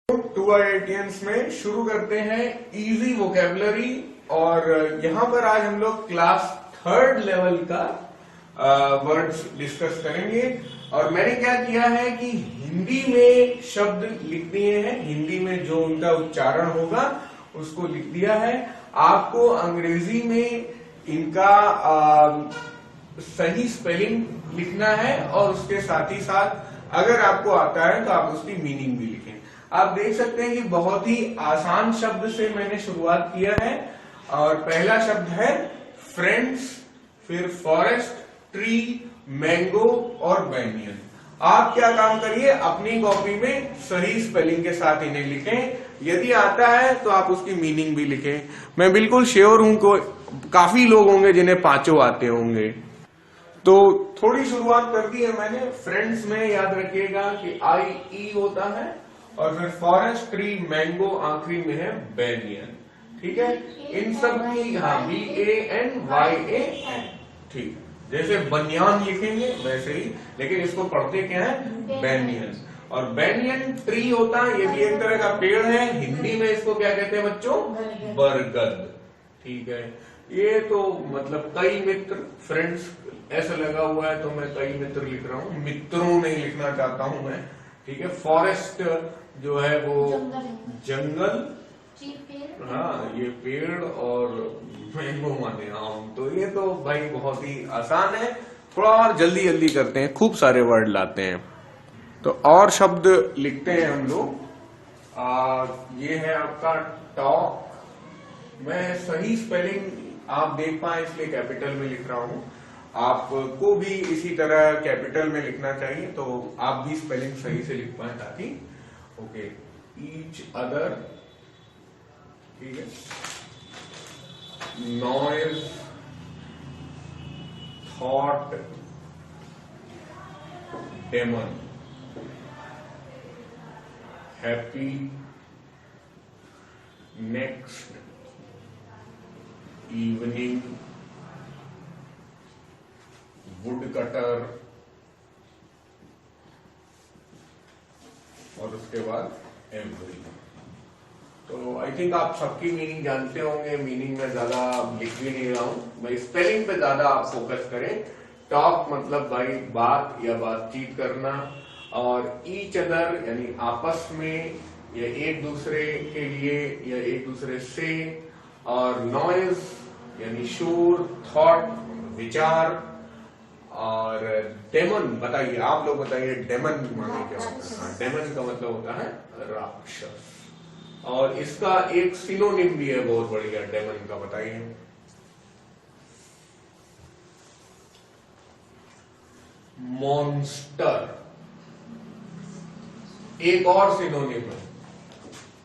To IITians में शुरू करते हैं इजी वोकेबलरी। और यहाँ पर आज हम लोग क्लास 3rd लेवल का वर्ड्स डिस्कस करेंगे। और मैंने क्या किया है कि हिंदी में शब्द लिख दिए हैं, हिंदी में जो उनका उच्चारण होगा उसको लिख दिया है। आपको अंग्रेजी में इनका सही स्पेलिंग लिखना है और उसके साथ ही साथ अगर आपको आता है तो आप उसकी मीनिंग भी लिखें। आप देख सकते हैं कि बहुत ही आसान शब्द से मैंने शुरुआत किया है। और पहला शब्द है फ्रेंड्स, फिर फॉरेस्ट, ट्री, मैंगो और बैनियन। आप क्या काम करिए, अपनी कॉपी में सही स्पेलिंग के साथ इन्हें लिखें। यदि आता है तो आप उसकी मीनिंग भी लिखें। मैं बिल्कुल श्योर हूं को काफी लोग होंगे जिन्हें पांचों आते होंगे। तो थोड़ी शुरुआत कर दी है मैंने। फ्रेंड्स में याद रखिएगा कि IE होता है और फिर फॉरेस्ट, ट्री, मैंगो, आखिरी में है बैनियन। ठीक है, इन सब की BANYAN। ठीक, जैसे बनियान लिखेंगे वैसे ही, लेकिन इसको पढ़ते क्या है, बैनियन। और बैनियन ट्री होता है, ये भी एक तरह का पेड़ है। हिंदी में इसको क्या कहते हैं बच्चों, बरगद। ठीक है, ये तो मतलब कई मित्र, फ्रेंड्स ऐसा लगा हुआ है तो मैं कई मित्र लिख रहा हूँ, मित्रों नहीं लिखना चाहता हूँ मैं। ठीक है, फॉरेस्ट जो है वो जंगल, हाँ ये पेड़, और मैंगो माने आम। तो ये तो भाई बहुत ही आसान है। थोड़ा और जल्दी जल्दी करते हैं, खूब सारे वर्ड लाते हैं। तो और शब्द लिखते हैं हम लोग। ये है आपका टॉक। मैं सही स्पेलिंग आप देख पाए इसलिए कैपिटल में लिख रहा हूँ। आपको भी इसी तरह कैपिटल में लिखना चाहिए, तो आप भी स्पेलिंग सही से लिख पाए ताकि ओके। ईच अदर, ठीक है, noise, thought, demon, happy, next, evening, wood cutter, और उसके बाद एवरी। तो आई थिंक आप सबकी मीनिंग जानते होंगे। मीनिंग में ज्यादा लिख भी नहीं रहा हूं मैं, स्पेलिंग पे ज्यादा आप फोकस करें। टॉक मतलब भाई बात या बातचीत करना, और ईच अदर यानी आपस में या एक दूसरे के लिए या एक दूसरे से, और नॉइज यानी शोर, थॉट विचार, और डेमन बताइए, आप लोग बताइए डेमन माने क्या होता है। डेमन का मतलब होता है राक्षस, और इसका एक सिनोनिम भी है बहुत बढ़िया डेमन का, बताइए। मॉन्स्टर। एक और सिनोनिम है,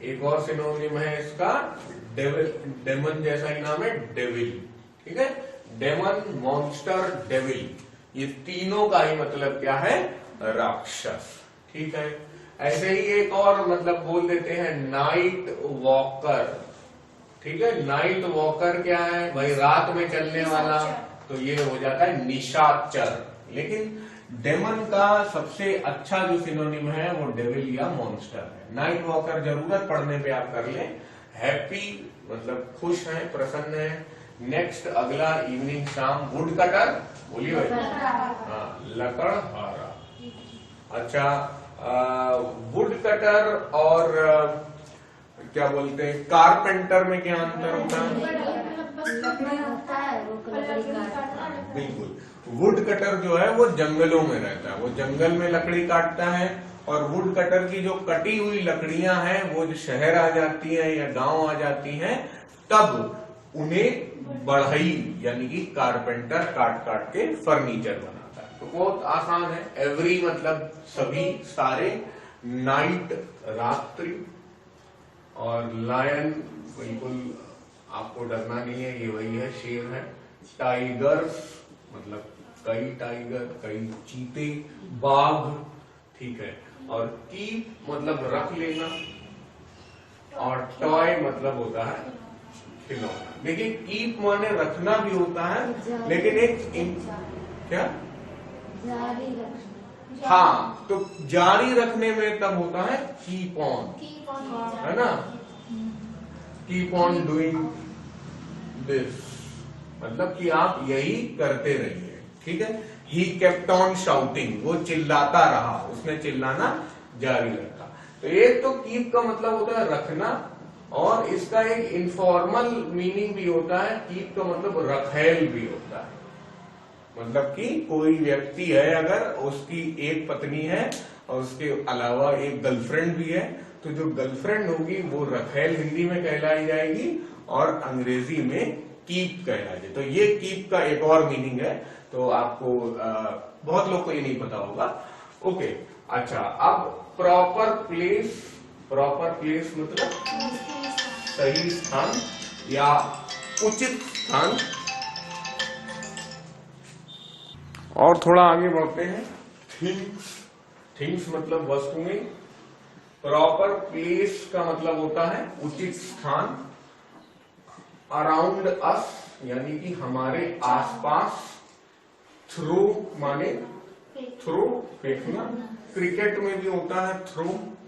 एक और सिनोनिम है इसका डेविल। डेमन जैसा ही नाम है, डेविल। ठीक है, डेमन, मॉन्स्टर, डेविल, ये तीनों का ही मतलब क्या है, राक्षस। ठीक है, ऐसे ही एक और मतलब बोल देते हैं नाइट वॉकर। ठीक है, नाइट वॉकर क्या है भाई, रात में चलने वाला, तो ये हो जाता है निशाचर। लेकिन डेमन का सबसे अच्छा जो सिनोनिम है वो डेविल या मॉन्स्टर है। नाइट वॉकर जरूरत पड़ने पे आप कर लें। हैप्पी मतलब खुश है, प्रसन्न है। नेक्स्ट अगला, इवनिंग शाम। वुड कटर, बोलिए भाई, हाँ लकड़हारा। अच्छा, वुड कटर और क्या बोलते हैं कारपेंटर में क्या अंतर होता है? बिल्कुल, वुड कटर जो है वो जंगलों में रहता है, वो जंगल में लकड़ी काटता है। और वुड कटर की जो कटी हुई लकड़ियां हैं वो जो शहर आ जाती है या गांव आ जाती हैं, तब उन्हें बढ़ई यानी कि कारपेंटर काट काट के फर्नीचर बनाता है। तो बहुत आसान है। एवरी मतलब सभी, सारे। नाइट रात्रि, और लायन बिल्कुल आपको डरना नहीं है, ये वही है, शेर है। टाइगर्स मतलब कई टाइगर, कई चीते, बाघ। ठीक है, और कीप मतलब रख लेना, और टॉय मतलब होता है खिलौना। देखिए कीप माने रखना भी होता है, लेकिन एक क्या, हाँ, तो जारी रखने में तब होता है कीप ऑन, है ना, कीप ऑन डूइंग दिस, मतलब कि आप यही करते रहिए, ठीक है। ही केप्ट ऑन शाउटिंग, वो चिल्लाता रहा, उसने चिल्लाना जारी रखा। तो एक तो कीप का मतलब होता है रखना, और इसका एक इनफॉर्मल मीनिंग भी होता है, कीप का मतलब रखेल भी होता है, मतलब कि कोई व्यक्ति है अगर, उसकी एक पत्नी है और उसके अलावा एक गर्लफ्रेंड भी है, तो जो गर्लफ्रेंड होगी वो रखेल हिंदी में कहलाई जाएगी और अंग्रेजी में कीप कहलाई। तो ये कीप का एक और मीनिंग है, तो आपको बहुत लोग को ये नहीं पता होगा। ओके, अच्छा, अब प्रॉपर प्लेस, प्रॉपर प्लेस मतलब सही स्थान या उचित स्थान। और थोड़ा आगे बढ़ते हैं, थिंग्स, थिंग्स मतलब वस्तुएं, प्रॉपर प्लेस का मतलब होता है उचित स्थान, अराउंड अस यानी कि हमारे आसपास, थ्रू माने थ्रू फेंकना, क्रिकेट में भी होता है थ्रू,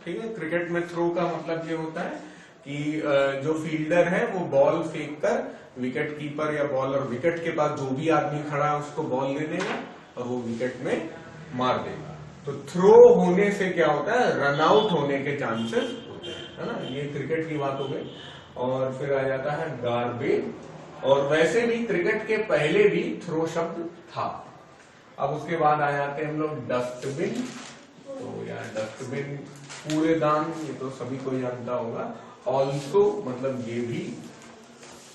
ठीक है। क्रिकेट में थ्रू का मतलब ये होता है कि जो फील्डर है वो बॉल फेंक कर विकेट कीपर या बॉलर, विकेट के पास जो भी आदमी खड़ा है उसको बॉल दे देगा और वो विकेट में मार देगा। तो थ्रो होने से क्या होता है, रन आउट होने के चांसेस होते हैं, है ना, ये क्रिकेट की बात हो गई। और फिर आ जाता है गार्बेज, और वैसे भी क्रिकेट के पहले भी थ्रो शब्द था। अब उसके बाद आ जाते हैं हम लोग डस्टबिन, तो यार डस्टबिन कूड़ेदान, ये तो सभी कोई जानता होगा। ऑल्सो मतलब ये भी,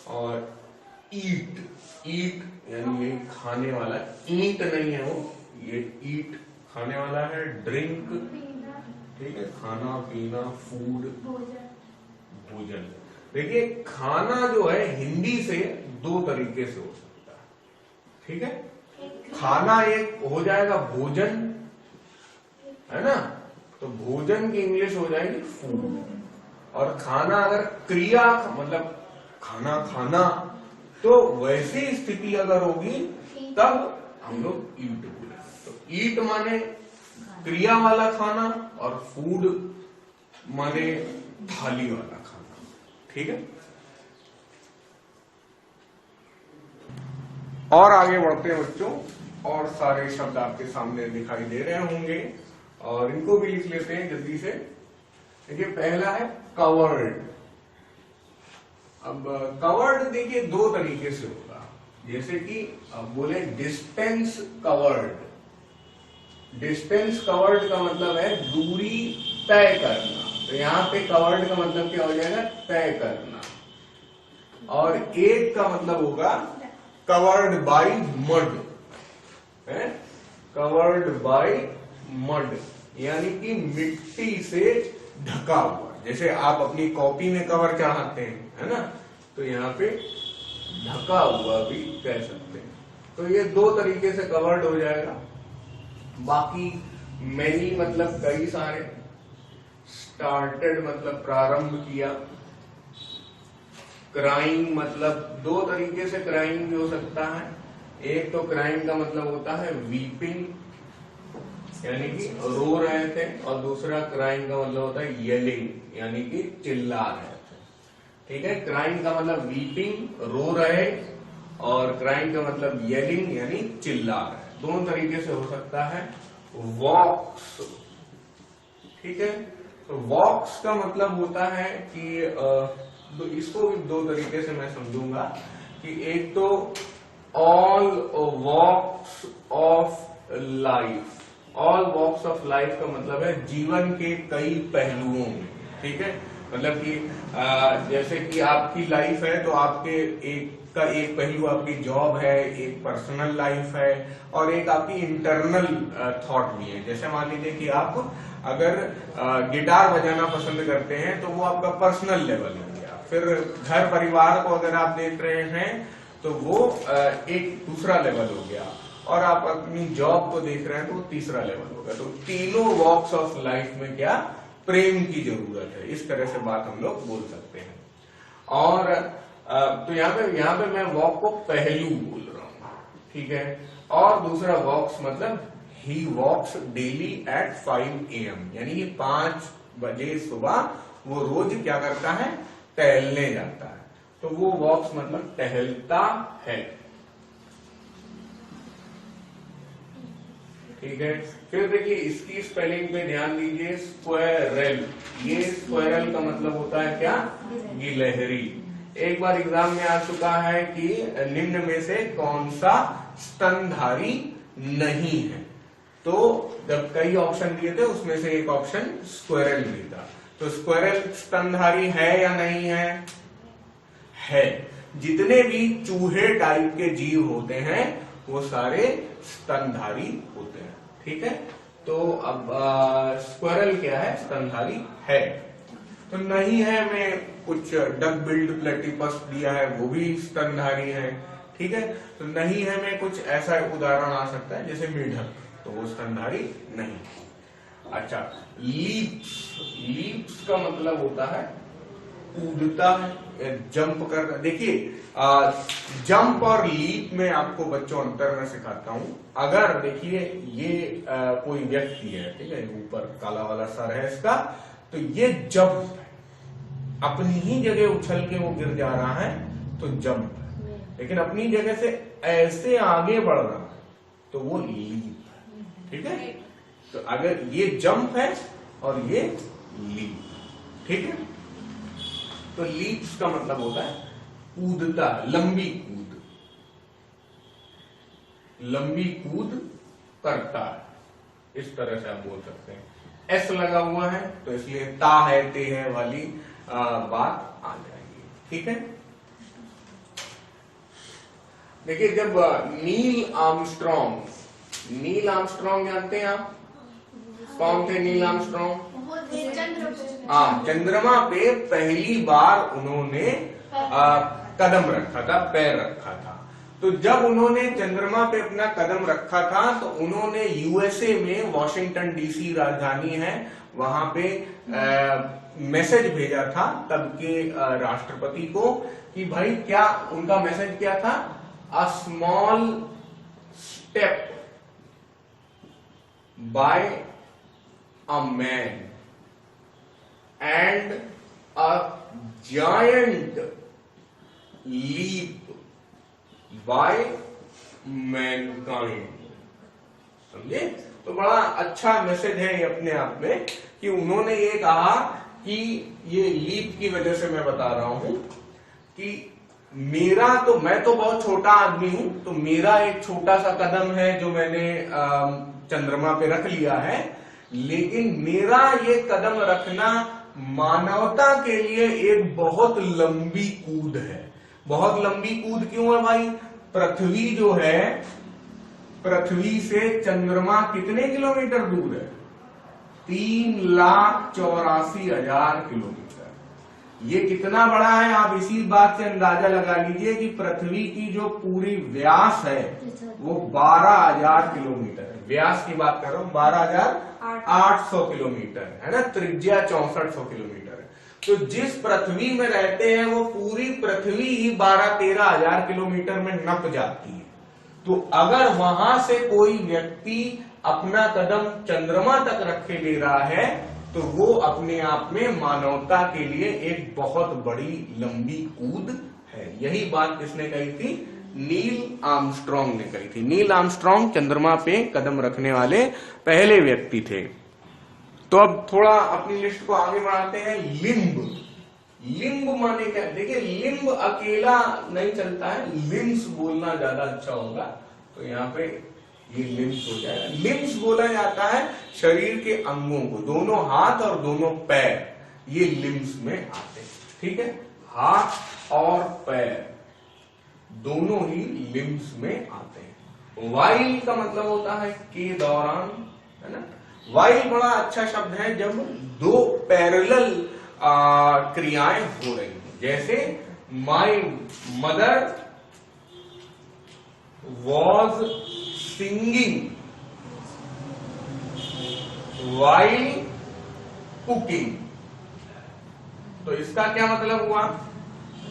और ईट, ईट यानी ये खाने वाला, ईट नहीं है वो, ये ईट खाने वाला है। ड्रिंक, ठीक है, खाना पीना, फूड भोजन। देखिए खाना जो है हिंदी से दो तरीके से हो सकता है, ठीक है। खाना एक हो जाएगा भोजन, है ना, तो भोजन की इंग्लिश हो जाएगी फूड, और खाना अगर क्रिया मतलब खाना खाना, तो वैसी स्थिति अगर होगी तब हम लोग ईट बोले। तो ईट माने क्रिया वाला खाना और फूड माने थाली वाला खाना, ठीक है। और आगे बढ़ते हैं बच्चों, और सारे शब्द आपके सामने दिखाई दे रहे होंगे और इनको भी लिख लेते हैं जल्दी से। देखिए पहला है कवर्ड। अब कवर्ड देखिए दो तरीके से होगा, जैसे कि अब बोले डिस्टेंस कवर्ड। डिस्टेंस कवर्ड का मतलब है दूरी तय करना, तो यहाँ पे कवर्ड का मतलब क्या हो जाएगा, तय करना। और एक का मतलब होगा कवर्ड बाय मड, है, कवर्ड बाय मड यानी कि मिट्टी से ढका हुआ। जैसे आप अपनी कॉपी में कवर चढ़ाते हैं, है ना, तो यहाँ पे ढका हुआ भी कह सकते हैं। तो ये दो तरीके से कवर्ड हो जाएगा। बाकी मैनी मतलब कई सारे, स्टार्टेड मतलब प्रारंभ किया, क्राइम मतलब दो तरीके से क्राइम भी हो सकता है। एक तो क्राइम का मतलब होता है वीपिंग यानी कि रो रहे थे, और दूसरा क्राइम का मतलब होता है येलिंग यानी कि चिल्ला रहे थे, ठीक है। क्राइम का मतलब वीपिंग रो रहे, और क्राइम का मतलब येलिंग यानी चिल्ला रहे, दोनों तरीके से हो सकता है। वॉक्स, ठीक है, तो वॉक्स का मतलब होता है कि इसको भी दो तरीके से मैं समझूंगा कि एक तो all walks of life. All walks of life का मतलब है जीवन के कई पहलुओं में, ठीक है। मतलब कि जैसे कि आपकी लाइफ है तो आपके एक पहलू आपकी जॉब है, एक पर्सनल लाइफ है, और एक आपकी इंटरनल थॉट भी है। जैसे मान लीजिए कि आप अगर गिटार बजाना पसंद करते हैं तो वो आपका पर्सनल लेवल हो गया। फिर घर परिवार को अगर आप देख रहे हैं तो वो एक दूसरा लेवल हो गया, और आप अपनी जॉब को देख रहे हैं तो वो तीसरा लेवल हो गया। तो तीनों वॉक्स ऑफ लाइफ में क्या प्रेम की जरूरत है, इस तरह से बात हम लोग बोल सकते हैं। और तो यहाँ पे मैं वॉक को पहलू बोल रहा हूँ, ठीक है। और दूसरा वॉक्स मतलब ही वॉक्स डेली एट 5 AM, यानी कि 5 बजे सुबह वो रोज क्या करता है, टहलने जाता है। तो वो वॉक्स मतलब टहलता है। ठीक है, फिर देखिए इसकी स्पेलिंग पे ध्यान दीजिए, स्क्वायरल। ये स्क्वायरल का मतलब होता है क्या, गिलहरी। एक बार एग्जाम में आ चुका है कि निम्न में से कौन सा स्तनधारी नहीं है, तो जब कई ऑप्शन दिए थे उसमें से एक ऑप्शन स्क्वायरल भी था। तो स्क्वायरल स्तनधारी है या नहीं है? है। जितने भी चूहे टाइप के जीव होते हैं वो सारे स्तनधारी होते हैं। ठीक है, तो अब स्क्वायरल क्या है, स्तनधारी है। तो नहीं है में कुछ डक बिल्ड प्लेटिपस दिया है, वो भी स्तनधारी है। ठीक है, तो नहीं है में कुछ ऐसा उदाहरण आ सकता है जैसे मेढक, तो वो स्तनधारी नहीं। अच्छा, लीप्स। लीप्स का मतलब होता है कूदता है, जंप करता। देखिए जंप और लीप में आपको बच्चों अंतर में सिखाता हूं। अगर देखिए ये कोई व्यक्ति है, ठीक है, ऊपर काला वाला सर है इसका, तो ये जंप है, अपनी ही जगह उछल के वो गिर जा रहा है तो जंप है, लेकिन अपनी जगह से ऐसे आगे बढ़ रहा है तो वो लीप है। ठीक है, तो अगर ये जंप है और ये लीप, ठीक है, तो लीप्स का मतलब होता है कूदता, लंबी कूद, लंबी कूद करता है, इस तरह से आप बोल सकते हैं। एस लगा हुआ है तो इसलिए ता है ते है वाली बात आ जाएगी। ठीक है, देखिए जब नील आर्मस्ट्रॉन्ग, नील आर्मस्ट्रॉन्ग जानते हैं आप, कौन थे नील आर्मस्ट्रॉन्ग? हाँ, चंद्रमा पे पहली बार उन्होंने कदम रखा था, पैर रखा था। तो जब उन्होंने चंद्रमा पे अपना कदम रखा था तो उन्होंने यूएसए में, वॉशिंगटन डीसी राजधानी है, वहां पे मैसेज भेजा था तब के राष्ट्रपति को कि भाई क्या, उनका मैसेज क्या था, a small step by a man and a giant leap by mankind. समझे? तो बड़ा अच्छा मैसेज है ये अपने आप में कि उन्होंने ये कहा कि ये लीप की वजह से मैं बता रहा हूं कि मेरा तो, मैं तो बहुत छोटा आदमी हूं, तो मेरा एक छोटा सा कदम है जो मैंने चंद्रमा पे रख लिया है, लेकिन मेरा ये कदम रखना मानवता के लिए एक बहुत लंबी कूद है। बहुत लंबी कूद क्यों है भाई? पृथ्वी जो है, पृथ्वी से चंद्रमा कितने किलोमीटर दूर है? 3,84,000 किलोमीटर। ये कितना बड़ा है आप इसी बात से अंदाजा लगा लीजिए कि पृथ्वी की जो पूरी व्यास है वो 12,000 किलोमीटर है। व्यास की बात कर रहा हूं, 12,800 किलोमीटर है ना, त्रिज्या 6400 किलोमीटर है। तो जिस पृथ्वी में रहते हैं वो पूरी पृथ्वी ही 12-13 हजार किलोमीटर में नप जाती है। तो अगर वहां से कोई व्यक्ति अपना कदम चंद्रमा तक रखे ले रहा है तो वो अपने आप में मानवता के लिए एक बहुत बड़ी लंबी कूद है। यही बात किसने कही थी? नील आर्मस्ट्रॉन्ग ने कही थी। नील आर्मस्ट्रॉन्ग चंद्रमा पे कदम रखने वाले पहले व्यक्ति थे। तो अब थोड़ा अपनी लिस्ट को आगे बढ़ाते हैं। लिम्ब। लिम्ब माने क्या? देखिए लिम्ब अकेला नहीं चलता है, लिम्स बोलना ज्यादा अच्छा होगा, तो यहाँ पे ये लिम्स हो जाएगा। लिम्स बोला जाता है शरीर के अंगों को, दोनों हाथ और दोनों पैर, ये लिम्स में आते हैं। ठीक है, हाथ और पैर दोनों ही लिम्स में आते हैं। वाइल का मतलब होता है के दौरान, है ना। वाइल बड़ा अच्छा शब्द है जब दो पैरेलल क्रियाएं हो रही हैं, जैसे my mother was singing while cooking. तो इसका क्या मतलब हुआ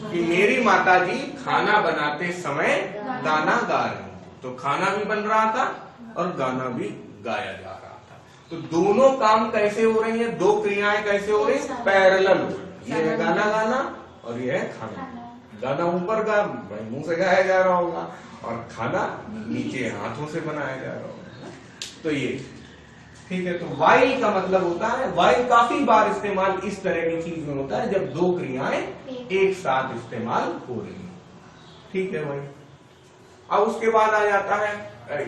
कि मेरी माताजी खाना बनाते समय गाना गा रही थी। तो खाना भी बन रहा था और गाना भी गाया जा रहा था। तो दोनों काम कैसे हो रही हैं, दो क्रियाएं कैसे हो रही हैं, पैरेलल हो रही। ये है गाना गाना और ये है खाना। गाना ऊपर का मुंह से गाया जा रहा होगा और खाना नीचे हाथों से बनाया जा रहा होगा। तो ये ठीक है। तो वाइल का मतलब होता है, वाइल काफी बार इस्तेमाल इस तरह की चीज में होता है जब दो क्रियाएं एक साथ इस्तेमाल हो रही है। ठीक है भाई। अब उसके बाद आ जाता है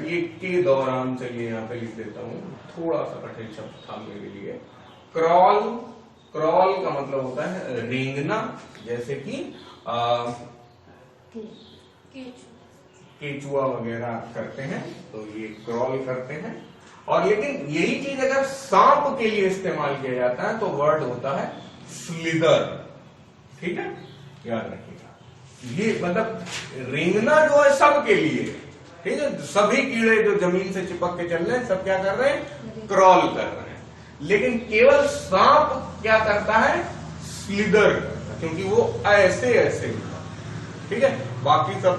ये के दौरान, चलिए यहाँ पे लिख देता हूँ, थोड़ा सा कठिन शब्द था मेरे लिए। क्रॉल, क्रॉल का मतलब होता है रेंगना, जैसे कि केचुआ वगैरह करते हैं तो ये क्रॉल करते हैं। और लेकिन यही चीज अगर सांप के लिए इस्तेमाल किया जाता है तो वर्ड होता है स्लिदर। ठीक है, याद रखिएगा। ये मतलब रेंगना जो है सबके लिए, ठीक है, सभी कीड़े जो जमीन से चिपक के चल रहे हैं सब क्या कर रहे हैं, क्रॉल कर रहे हैं। लेकिन केवल सांप क्या करता है, स्लिदर, क्योंकि वो ऐसे ऐसे, ठीक है, बाकी सब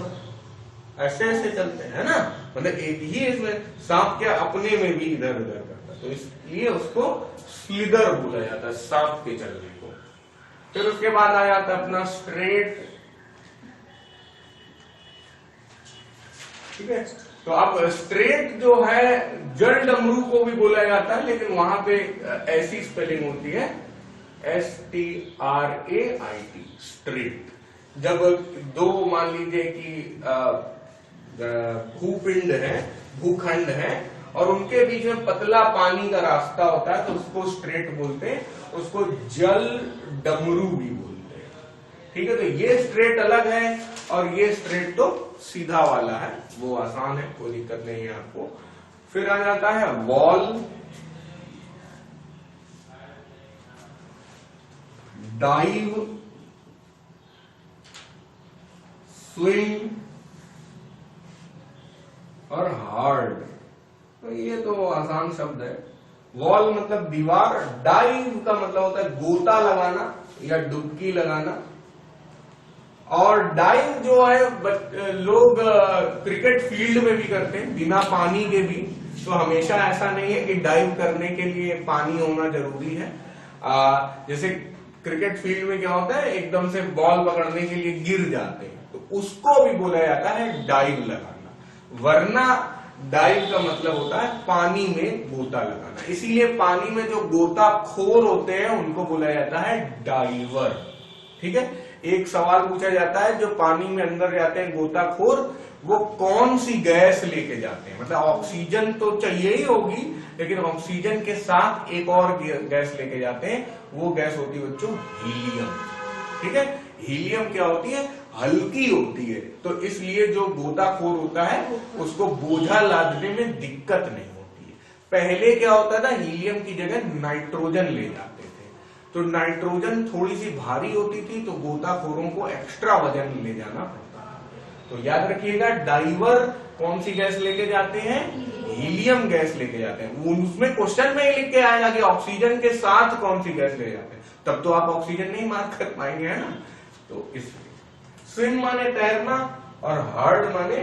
ऐसे ऐसे चलते हैं ना, मतलब एक ही इसमें सांप क्या अपने में भी इधर उधर करता है, तो इसलिए उसको स्लिदर बोला जाता है, सांप के चलने को। फिर उसके बाद आ जाता है अपना स्ट्रेट। ठीक है, तो अब स्ट्रेट जो है जल डमरू को भी बोला जाता है, लेकिन वहां पे ऐसी स्पेलिंग होती है STRAIT, स्ट्रेट। जब दो मान लीजिए कि भूपिंड है, भूखंड है और उनके बीच में पतला पानी का रास्ता होता है तो उसको स्ट्रेट बोलते हैं, उसको जल डमरू भी बोलते हैं। ठीक है, तो ये स्ट्रेट अलग है और ये स्ट्रेट तो सीधा वाला है, वो आसान है, कोई दिक्कत नहीं है आपको। फिर आ जाता है वॉल, डाइव, स्विंग और हार्ड। तो ये तो आसान शब्द है। वॉल मतलब दीवार, डाइव का मतलब होता है गोता लगाना या डुबकी लगाना। और डाइव जो है लोग क्रिकेट फील्ड में भी करते हैं बिना पानी के भी, तो हमेशा ऐसा नहीं है कि डाइव करने के लिए पानी होना जरूरी है। जैसे क्रिकेट फील्ड में क्या होता है, एकदम से बॉल पकड़ने के लिए गिर जाते हैं, तो उसको भी बोला जाता है डाइव लगाना। वरना डाइव का मतलब होता है पानी में गोता लगाना, इसीलिए पानी में जो गोताखोर होते हैं उनको बोला जाता है डाइवर। ठीक है, एक सवाल पूछा जाता है, जो पानी में अंदर जाते हैं गोताखोर, वो कौन सी गैस लेके जाते हैं, मतलब ऑक्सीजन तो चाहिए ही होगी, लेकिन ऑक्सीजन के साथ एक और गैस लेके जाते हैं, वो गैस होती है बच्चों हीलियम। ठीक है, हीलियम क्या होती है, हल्की होती है, तो इसलिए जो गोताखोर होता है उसको बोझा लादने में दिक्कत नहीं होती है। पहले क्या होता था, हीलियम की जगह नाइट्रोजन ले जाते थे, तो नाइट्रोजन थोड़ी सी भारी होती थी, तो गोताखोरों को एक्स्ट्रा वजन ले जाना पड़ता था। तो याद रखिएगा, डाइवर कौन सी गैस लेके जाते हैं, हीलियम गैस लेके जाते हैं। उसमें क्वेश्चन में लिख के आएगा कि ऑक्सीजन के साथ कौन सी गैस ले जाते हैं, तब तो आप ऑक्सीजन नहीं मार्क कर पाएंगे, है ना। तो इसलिए स्विम माने तैरना और हार्ड माने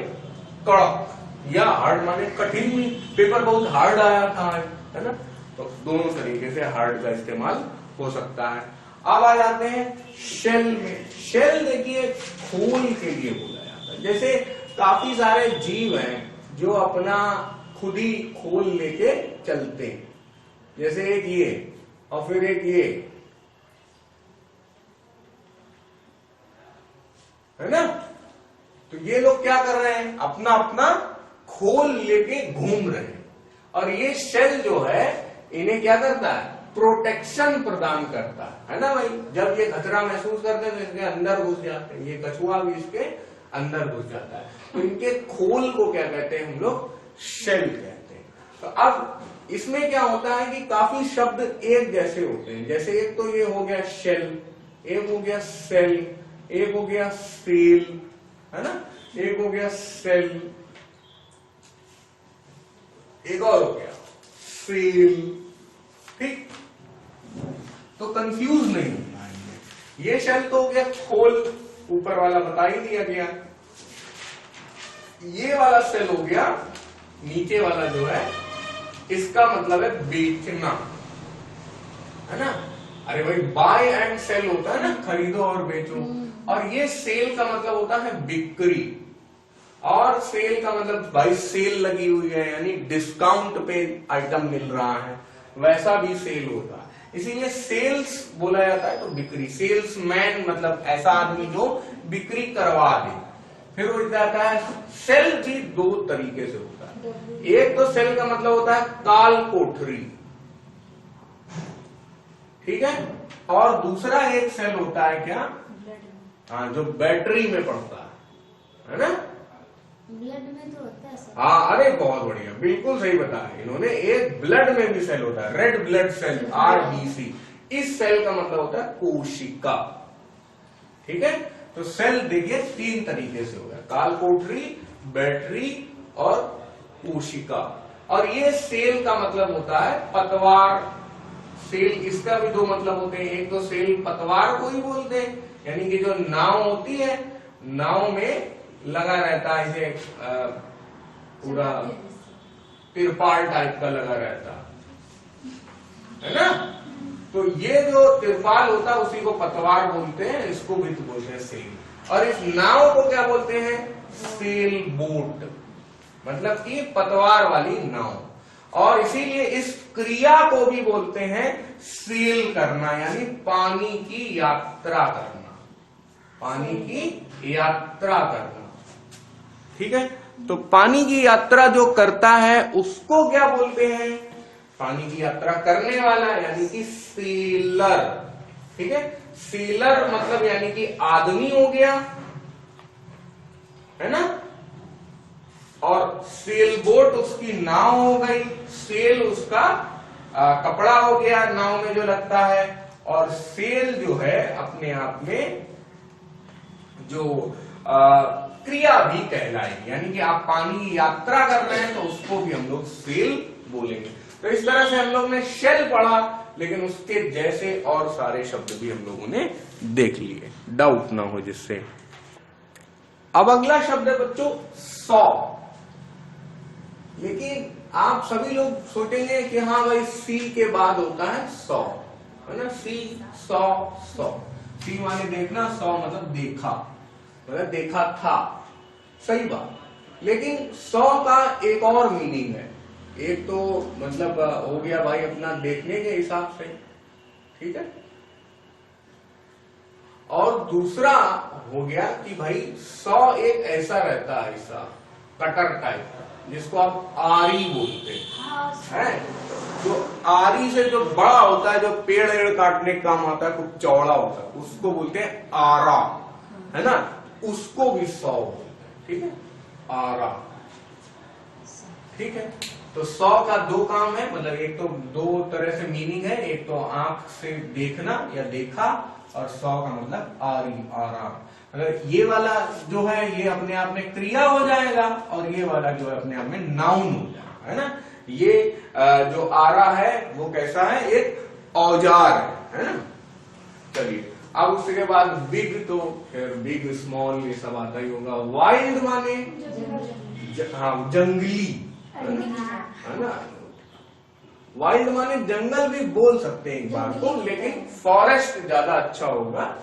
कड़क, या हार्ड माने कठिन। पेपर बहुत हार्ड आया था, है ना, तो दोनों तरीके से हार्ड का इस्तेमाल हो सकता है। अब आ जाते हैं शेल में। शेल देखिए खोल के लिए बोला जाता है। जैसे काफी सारे जीव हैं जो अपना खुद ही खोल लेके चलते हैं, जैसे एक ये और फिर एक ये, है ना। तो ये लोग क्या कर रहे हैं, अपना अपना खोल लेके घूम रहे हैं, और ये शेल जो है इन्हें क्या करता है, प्रोटेक्शन प्रदान करता है ना भाई। जब ये खतरा महसूस करते हैं तो इसके अंदर घुस जाते हैं, ये कछुआ भी इसके अंदर घुस जाता है, तो इनके खोल को क्या कहते हैं हम लोग, शेल कहते हैं। तो अब इसमें क्या होता है कि काफी शब्द एक जैसे होते हैं, जैसे एक तो ये हो गया शेल, एक हो गया सेल, एक हो गया सेल, है ना, एक हो गया सेल, एक और हो गया सेल। ठीक, तो कंफ्यूज नहीं होना है। ये शेल तो हो गया खोल, ऊपर वाला बता ही दिया गया। ये वाला सेल हो गया नीचे वाला जो है इसका मतलब है बेचना, है ना। अरे भाई बाय एंड सेल होता है ना, खरीदो और बेचो, और ये सेल का मतलब होता है बिक्री, और सेल का मतलब भाई सेल लगी हुई है यानी डिस्काउंट पे आइटम मिल रहा है, वैसा भी सेल होता है, इसीलिए सेल्स बोला जाता है। तो बिक्री, सेल्समैन मतलब ऐसा आदमी जो बिक्री करवा दे। फिर हो जाता है सेल भी दो तरीके से होता है। एक तो सेल का मतलब होता है काल कोठरी, ठीक है, और दूसरा एक सेल होता है क्या, हाँ, जो बैटरी में पड़ता है ना, ब्लड में तो होता है सर। हाँ, अरे बहुत बढ़िया, बिल्कुल सही बताया इन्होंने। एक ब्लड में भी सेल होता है, रेड ब्लड सेल, RBC। इस सेल का मतलब होता है कोशिका, ठीक है। तो सेल देखिए तीन तरीके से होगा, काल कोठरी, बैटरी और कोशिका। और ये सेल का मतलब होता है पतवार। सेल, इसका भी दो मतलब होते हैं, एक तो सेल पतवार को ही बोलते हैं, यानी कि जो नाव होती है, नाव में लगा रहता है, इसे पूरा तिरपाल टाइप का लगा रहता है ना। तो ये जो तिरपाल होता है उसी को पतवार बोलते हैं, इसको भी तो बोलते हैं सेल। और इस नाव को क्या बोलते हैं, सेल बोट, मतलब कि पतवार वाली नाव। और इसीलिए इस क्रिया को भी बोलते हैं सेल करना, यानी पानी की यात्रा करना, पानी की यात्रा करना, ठीक है। तो पानी की यात्रा जो करता है उसको क्या बोलते हैं, पानी की यात्रा करने वाला, यानी कि सेलर, ठीक है। सेलर मतलब यानी कि आदमी हो गया, है ना, और सेल बोट उसकी नाव हो गई, सेल उसका कपड़ा हो गया नाव में जो लगता है, और सेल जो है अपने आप में जो क्रिया भी कहलाएगी, यानी कि आप पानी की यात्रा कर रहे हैं तो उसको भी हम लोग सेल बोलेंगे। तो इस तरह से हम लोग ने शेल पढ़ा, लेकिन उसके जैसे और सारे शब्द भी हम लोगों ने देख लिए, डाउट ना हो जिससे। अब अगला शब्द है बच्चों सौ। लेकिन आप सभी लोग सोचेंगे कि हाँ भाई सी के बाद होता है सौ, है ना, सी, सौ, सौ। सी माने देखना, सौ मतलब देखा, मतलब देखा था, सही बात। लेकिन सौ का एक और मीनिंग है। एक तो मतलब हो गया भाई अपना देखने के हिसाब से, ठीक है, और दूसरा हो गया कि भाई सौ एक ऐसा रहता है, ऐसा कटर टाइप का, जिसको आप आरी बोलते हैं, जो आरी से जो बड़ा होता है, जो पेड़ एड़ काटने का काम आता है, कुछ चौड़ा होता है, उसको बोलते हैं आरा, है ना, उसको भी सौ बोलते हैं, ठीक है, आरा, ठीक है। तो सौ का दो काम है, मतलब एक तो दो तरह से मीनिंग है, एक तो आंख से देखना या देखा, और सौ का मतलब आरी, आरा। अगर ये वाला जो है ये अपने आप में क्रिया हो जाएगा, और ये वाला जो है अपने आप में नाउन हो जाएगा, है ना। ये जो आरा है वो कैसा है, एक औजार है ना। चलिए अब उसके बाद बिग, तो फिर बिग स्मॉल ये सब आता ही होगा। वाइल्ड माने हाँ जंगली, है ना। वाइल्ड माने जंगल भी बोल सकते हैं एक बार को, लेकिन फॉरेस्ट ज्यादा अच्छा होगा।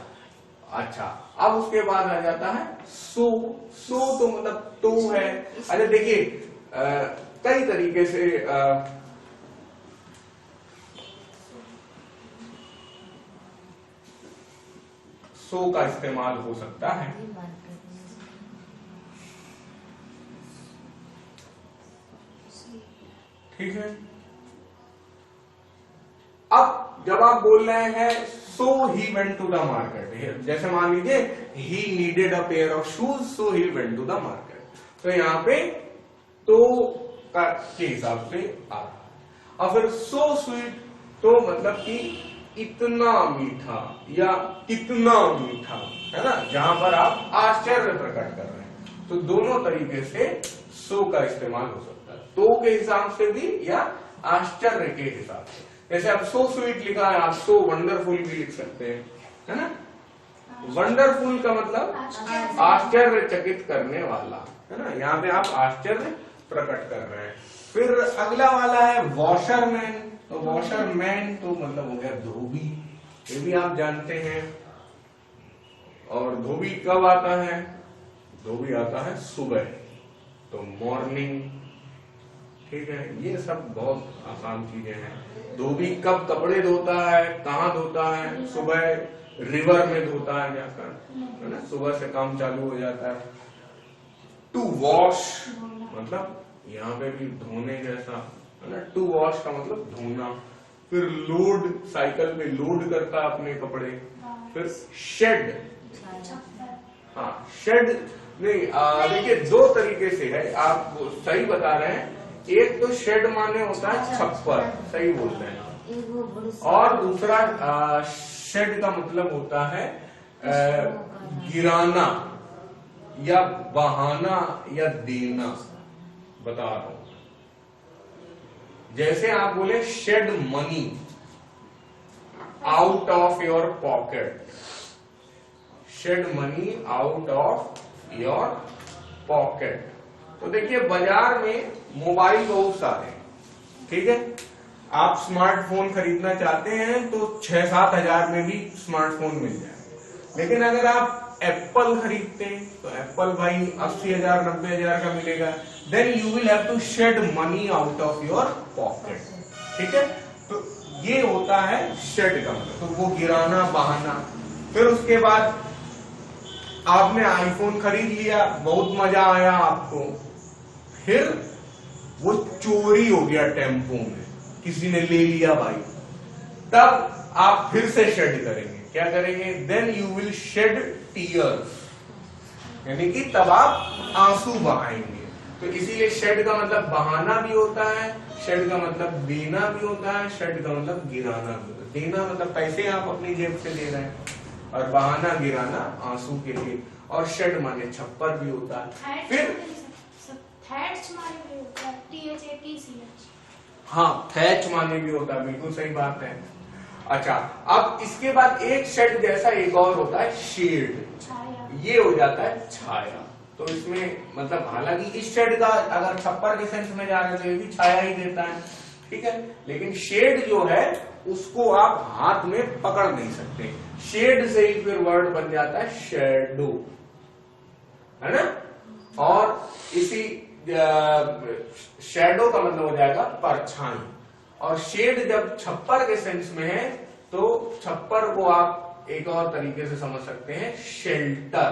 अच्छा, अब उसके बाद आ जाता है सो। सो तो मतलब तो है। अच्छा देखिए कई तरीके से सो का इस्तेमाल हो सकता है। ठीक है, अब जब आप बोल रहे हैं so he went to the market, जैसे मान लीजिए he needed a pair of shoes so he went to the market, तो यहाँ पे तो के हिसाब से आ रहा है। और फिर सो स्वीट तो मतलब कि इतना मीठा या कितना मीठा, है ना, जहां पर आप आश्चर्य प्रकट कर रहे हैं। तो दोनों तरीके से सो का इस्तेमाल हो सकता है, तो के हिसाब से भी या आश्चर्य के हिसाब से। जैसे आप सो स्वीट लिखा है, आप सो वंडरफुल भी लिख सकते हैं, है ना। वंडरफुल का मतलब आश्चर्यचकित करने वाला, है ना, यहाँ पे आप आश्चर्य प्रकट कर रहे हैं। फिर अगला वाला है वॉशरमैन। तो वॉशरमैन तो मतलब हो गया धोबी, ये भी आप जानते हैं। और धोबी कब आता है? धोबी आता है सुबह, तो मॉर्निंग। ठीक है, ये सब बहुत आसान चीजें हैं। धोबी कब कपड़े धोता है, कहाँ धोता है? सुबह रिवर में धोता है जाकर, है ना, सुबह से काम चालू हो जाता है। टू वॉश मतलब यहाँ पे भी धोने जैसा, है ना, टू वॉश का मतलब धोना। फिर लोड, साइकिल पे लोड करता अपने कपड़े। फिर शेड, हाँ शेड नहीं, देखिए दो तरीके से है, आप सही बता रहे हैं। एक तो शेड माने होता है छप्पर, सही बोल रहे हैं, और दूसरा शेड का मतलब होता है गिराना या बहाना या देना। बता रहा हूं, जैसे आप बोले shed money out of your pocket, shed money out of your pocket. तो देखिए बाजार में मोबाइल बहुत सारे हैं, ठीक है, आप स्मार्टफोन खरीदना चाहते हैं तो 6-7 हजार में भी स्मार्टफोन मिल जाए। लेकिन अगर आप एप्पल खरीदते हैं तो एप्पल भाई 80,000-90,000 का मिलेगा। Then you will have to shed money out of your pocket. ठीक है, तो ये होता है शेड का मतलब, तो वो गिराना बहाना। फिर उसके बाद आपने आईफोन खरीद लिया, बहुत मजा आया आपको, फिर वो चोरी हो गया टेम्पो में, किसी ने ले लिया भाई, तब आप फिर से शेड करेंगे। क्या करेंगे? Then you will shed tears, यानी कि तब आप आंसू बहाएंगे। तो इसीलिए शेड का मतलब बहाना भी होता है, शेड का मतलब देना भी होता है, शेड का मतलब गिराना भी होता है। देना मतलब पैसे आप अपनी जेब से दे रहे हैं, और बहाना गिराना आंसू के लिए। और शेड माने छप्पर भी होता है। फिर हाँ, थैच माने भी होता है, बिल्कुल सही बात है। अच्छा, अब इसके बाद एक शेड जैसा एक और होता है शेड, ये हो जाता है छाया। तो इसमें मतलब हालांकि इस शेड का अगर छप्पर के सेंस में जा रहे तो ये भी छाया ही देता है, ठीक है, लेकिन शेड जो है उसको आप हाथ में पकड़ नहीं सकते। शेड से ही फिर वर्ड बन जाता है शेडो, है ना। और इसी शैडो का मतलब हो जाएगा परछाई। और शेड जब छप्पर के सेंस में है तो छप्पर को आप एक और तरीके से समझ सकते हैं शेल्टर,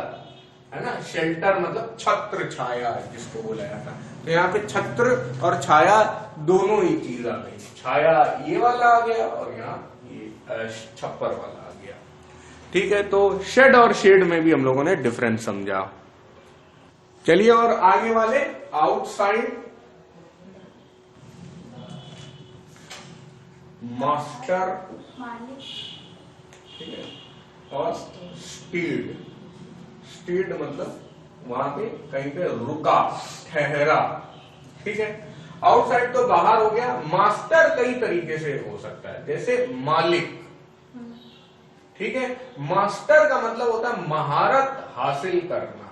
है ना। शेल्टर मतलब छत्र छाया जिसको बोला जाता है। तो यहाँ पे छत्र और छाया दोनों ही चीज आ गई। छाया ये वाला आ गया और यहाँ ये छप्पर वाला आ गया। ठीक है, तो शेड और शेड में भी हम लोगों ने डिफरेंस समझा। चलिए और आगे वाले आउटसाइड, मास्टर, ठीक है, और स्पीड। स्पीड मतलब वहां पे कहीं पे रुका, ठहरा। ठीक है, आउटसाइड तो बाहर हो गया। मास्टर कई तरीके से हो सकता है, जैसे मालिक। ठीक है, मास्टर का मतलब होता है महारत हासिल करना।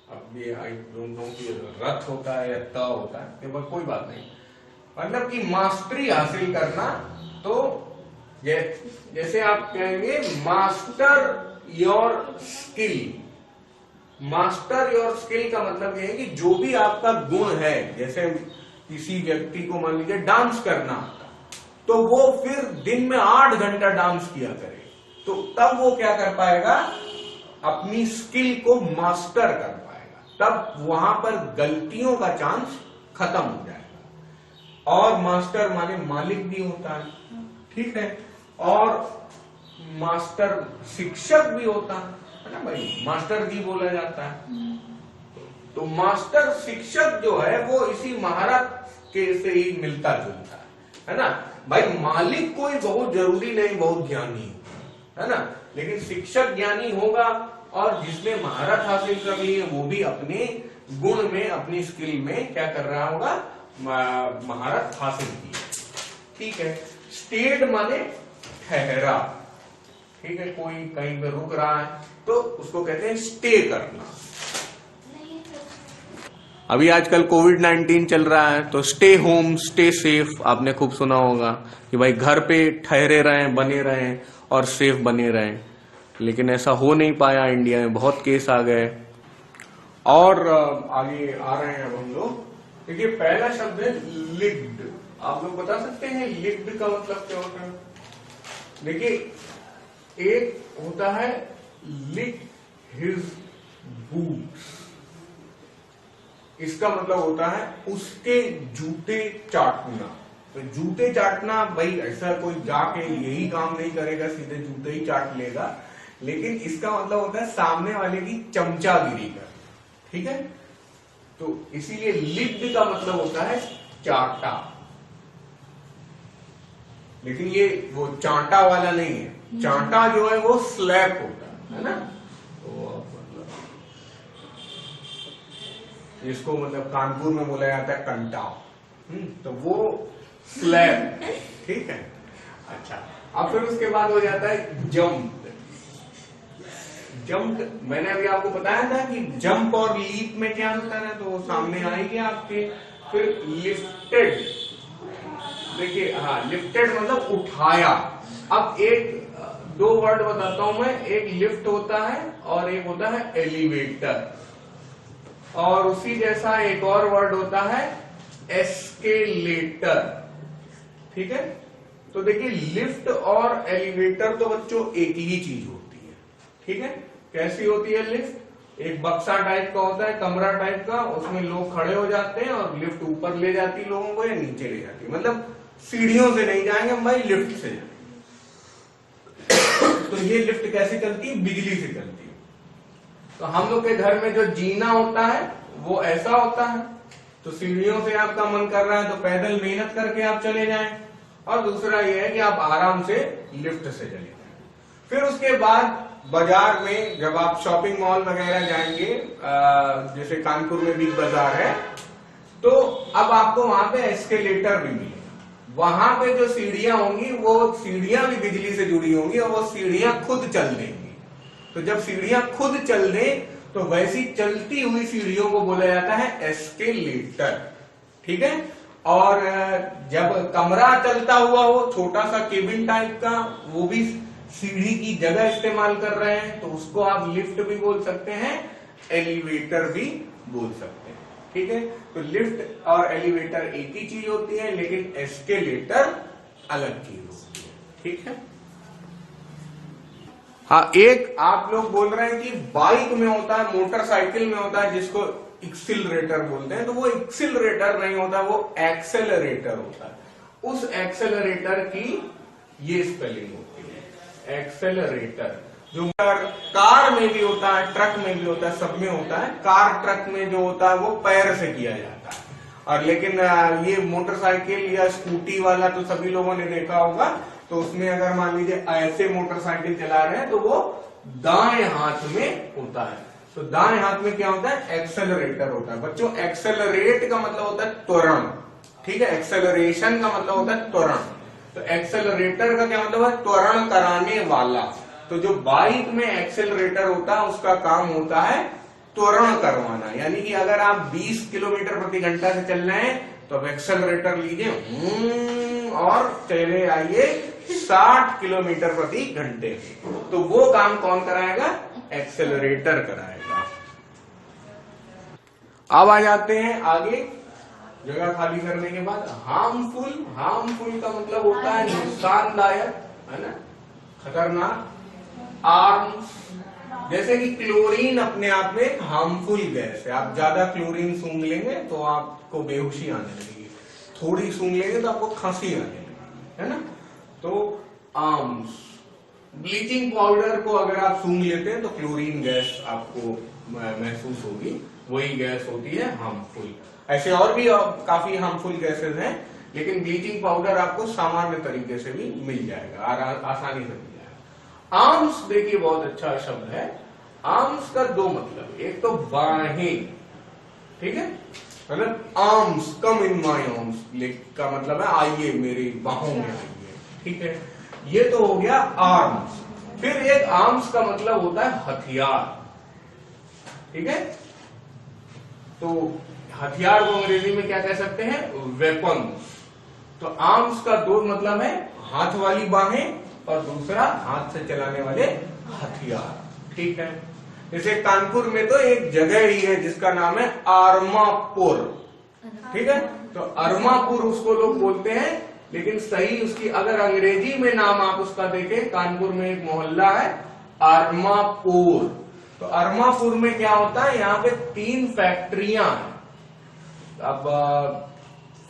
अब ये आई डोंट नो कि रथ होता है या त होता है, केवल कोई बात नहीं, मतलब कि मास्टरी हासिल करना। तो जैसे आप कहेंगे master your skill. Master your skill का मतलब यह है कि जो भी आपका गुण है, जैसे किसी व्यक्ति को मान लीजिए डांस करना आता, तो वो फिर दिन में 8 घंटा डांस किया करे, तो तब वो क्या कर पाएगा? अपनी स्किल को मास्टर कर पाएगा। तब वहां पर गलतियों का चांस खत्म हो जाएगा। और मास्टर माने मालिक भी होता है, ठीक है, और मास्टर शिक्षक भी होता है ना भाई, मास्टर जी बोला जाता है। तो मास्टर शिक्षक जो है वो इसी महारत के से ही मिलता जुलता है ना भाई। मालिक कोई बहुत जरूरी नहीं बहुत ज्ञानी है ना, लेकिन शिक्षक ज्ञानी होगा, और जिसने महारत हासिल कर ली है वो भी अपने गुण में, अपनी स्किल में क्या कर रहा होगा? महारत हासिल की। ठीक है, स्टेड माने ठहरा। ठीक है, कोई कहीं पे रुक रहा है तो उसको कहते हैं स्टे करना। अभी आजकल कोविड-19 चल रहा है, तो स्टे होम स्टे सेफ आपने खूब सुना होगा कि भाई घर पे ठहरे रहें, बने रहें और सेफ बने रहें। लेकिन ऐसा हो नहीं पाया, इंडिया में बहुत केस आ गए। और आगे आ रहे हैं अब हम लोग। देखिए पहला शब्द है लिक्ड। आप लोग बता सकते हैं लिक्ड का मतलब क्या होता है? देखिए एक होता है लिक हिज बूट्स, इसका मतलब होता है उसके जूते चाटना। तो जूते चाटना भाई ऐसा कोई जाके यही काम नहीं करेगा, सीधे जूते ही चाट लेगा, लेकिन इसका मतलब होता है सामने वाले की चमचागिरी का। ठीक है, तो इसीलिए लिक्ड का मतलब होता है चाटा, लेकिन ये वो चांटा वाला नहीं है। चांटा जो है वो स्लैप होता है ना, तो मतलब इसको मतलब कानपुर में बोला जाता है कंटा, तो वो स्लैप। ठीक है, अच्छा अब फिर उसके बाद हो जाता है जंप। जंप मैंने अभी आपको बताया था कि जंप और लीप में क्या अंतर है, तो वो सामने आएगी आपके। फिर लिफ्टेड, देखिए हाँ लिफ्टेड मतलब उठाया। अब एक दो वर्ड बताता हूं मैं, एक लिफ्ट होता है और एक होता है एलिवेटर, और उसी जैसा एक और वर्ड होता है एस्केलेटर। ठीक है, तो देखिए लिफ्ट और एलिवेटर तो बच्चों एक ही चीज होती है। ठीक है, कैसी होती है लिफ्ट? एक बक्सा टाइप का होता है, कमरा टाइप का, उसमें लोग खड़े हो जाते हैं और लिफ्ट ऊपर ले जाती लोगों को या नीचे ले जाती है, मतलब सीढ़ियों से नहीं जाएंगे हम भाई, लिफ्ट से जाएंगे। तो ये लिफ्ट कैसे चलती है? बिजली से चलती है। तो हम लोग के घर में जो जीना होता है वो ऐसा होता है, तो सीढ़ियों से आपका मन कर रहा है तो पैदल मेहनत करके आप चले जाएं, और दूसरा ये है कि आप आराम से लिफ्ट से चले जाएं। फिर उसके बाद बाजार में जब आप शॉपिंग मॉल वगैरह जाएंगे, जैसे कानपुर में बिग बाजार है, तो अब आपको वहां पे एस्केलेटर भी मिलेगा। वहां पे जो सीढ़ियां होंगी वो सीढ़ियां भी बिजली से जुड़ी होंगी और वो सीढ़ियां खुद चल देंगी। तो जब सीढ़ियां खुद चल दें तो वैसी चलती हुई सीढ़ियों को बोला जाता है एस्केलेटर। ठीक है, और जब कमरा चलता हुआ हो, छोटा सा केबिन टाइप का, वो भी सीढ़ी की जगह इस्तेमाल कर रहे हैं, तो उसको आप लिफ्ट भी बोल सकते हैं, एलिवेटर भी बोल सकते हैं। ठीक है, तो लिफ्ट और एलिवेटर एक ही चीज होती है, लेकिन एस्केलेटर अलग चीज होती है। ठीक है, हाँ एक आप लोग बोल रहे हैं कि बाइक में होता है, मोटरसाइकिल में होता है जिसको एक्सिलरेटर बोलते हैं, तो वो एक्सिलरेटर नहीं होता, वो एक्सेलरेटर होता है। उस एक्सेलरेटर की ये स्पेलिंग होती है, एक्सेलरेटर। जो कार में भी होता है, ट्रक में भी होता है, सब में होता है। कार ट्रक में जो होता है वो पैर से किया जाता है, और लेकिन ये मोटरसाइकिल या स्कूटी वाला तो सभी लोगों ने देखा होगा, तो उसमें अगर मान लीजिए ऐसे मोटरसाइकिल चला रहे हैं तो वो दाएं हाथ में होता है। तो दाएं हाथ में क्या होता है? एक्सेलरेटर होता है। बच्चों एक्सेलरेट का मतलब होता है त्वरण, ठीक है, एक्सेलरेशन का मतलब होता है त्वरण। तो एक्सेलरेटर का क्या मतलब है? त्वरण कराने वाला। तो जो बाइक में एक्सेलरेटर होता है उसका काम होता है त्वरण करवाना, यानी कि अगर आप 20 किलोमीटर प्रति घंटा से चल रहे हैं तो अब एक्सेलरेटर लीजिए और चले आइए 60 किलोमीटर प्रति घंटे। तो वो काम कौन कराएगा? एक्सेलरेटर कराएगा। अब आ जाते हैं आगे, जगह खाली करने के बाद हार्मफुल। हार्मफुल का मतलब होता है नुकसानदायक, है ना, खतरनाक। आर्म्स, जैसे कि क्लोरीन अपने आप में हार्मफुल गैस है। आप ज्यादा क्लोरीन सूंघ लेंगे तो आपको बेहोशी आने लगेगी, थोड़ी सूंघ लेंगे तो आपको खांसी आने लगेगी, है ना। तो आर्म्स, ब्लीचिंग पाउडर को अगर आप सूंघ लेते हैं तो क्लोरीन गैस आपको महसूस होगी, वही गैस होती है हार्मफुल। ऐसे और भी काफी हार्मफुल गैसेस हैं, लेकिन ब्लीचिंग पाउडर आपको सामान्य तरीके से भी मिल जाएगा, आसानी से मिल जाएगा। आर्म्स देखिए बहुत अच्छा शब्द है। आर्म्स का दो मतलब, एक तो बाहें, ठीक है, मतलब arms, come in my arms का मतलब है आइए मेरी बाहों में आइए, ठीक है, ये तो हो गया आर्म्स। फिर एक आर्म्स का मतलब होता है हथियार, ठीक है। तो हथियार को अंग्रेजी में क्या कह सकते हैं? वेपन। तो आर्म्स का दो मतलब है, हाथ वाली बाहें और दूसरा हाथ से चलाने वाले हथियार। ठीक है। जैसे कानपुर में तो एक जगह ही है जिसका नाम है अरमापुर। ठीक है, तो अरमापुर उसको लोग बोलते हैं, लेकिन सही उसकी अगर अंग्रेजी में नाम आप उसका देखें, कानपुर में एक मोहल्ला है अरमापुर। तो अरमापुर में क्या होता है, यहाँ पे 3 फैक्ट्रियां हैं। अब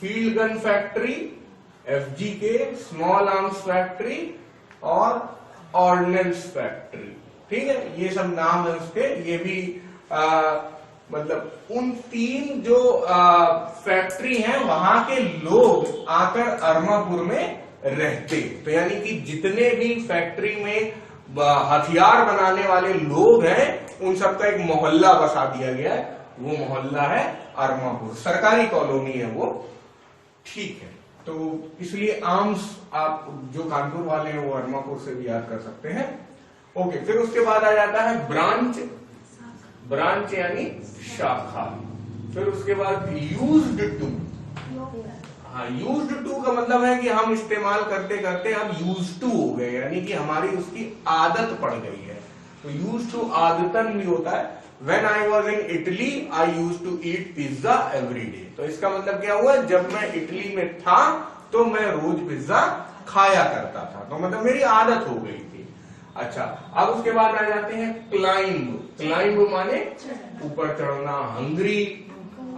field gun factory, FGK small arms factory और ऑर्डिनेंस फैक्ट्री। ठीक है, ये सब नाम है उसके। ये भी मतलब उन 3 जो फैक्ट्री हैं वहां के लोग आकर अरमापुर में रहते। तो यानी कि जितने भी फैक्ट्री में हथियार बनाने वाले लोग हैं उन सबका एक मोहल्ला बसा दिया गया है, वो मोहल्ला है अरमापुर। सरकारी कॉलोनी है वो। ठीक है, तो इसलिए आर्म्स आप जो कानपुर वाले हैं वो अरमापुर से भी याद कर सकते हैं। ओके, फिर उसके बाद आ जाता है ब्रांच। ब्रांच यानी शाखा। फिर उसके बाद यूज्ड टू। हाँ, यूज्ड टू का मतलब है कि हम इस्तेमाल करते करते अब यूज टू हो गए, यानी कि हमारी उसकी आदत पड़ गई है। तो यूज टू आदतन भी होता है। When I was in Italy, I used to eat pizza every day। तो इसका मतलब क्या हुआ, जब मैं इटली में था तो मैं रोज पिज्जा खाया करता था, तो मतलब मेरी आदत हो गई थी। अच्छा, अब उसके बाद आ जाते हैं क्लाइंब। क्लाइंब माने ऊपर चढ़ना। हंग्री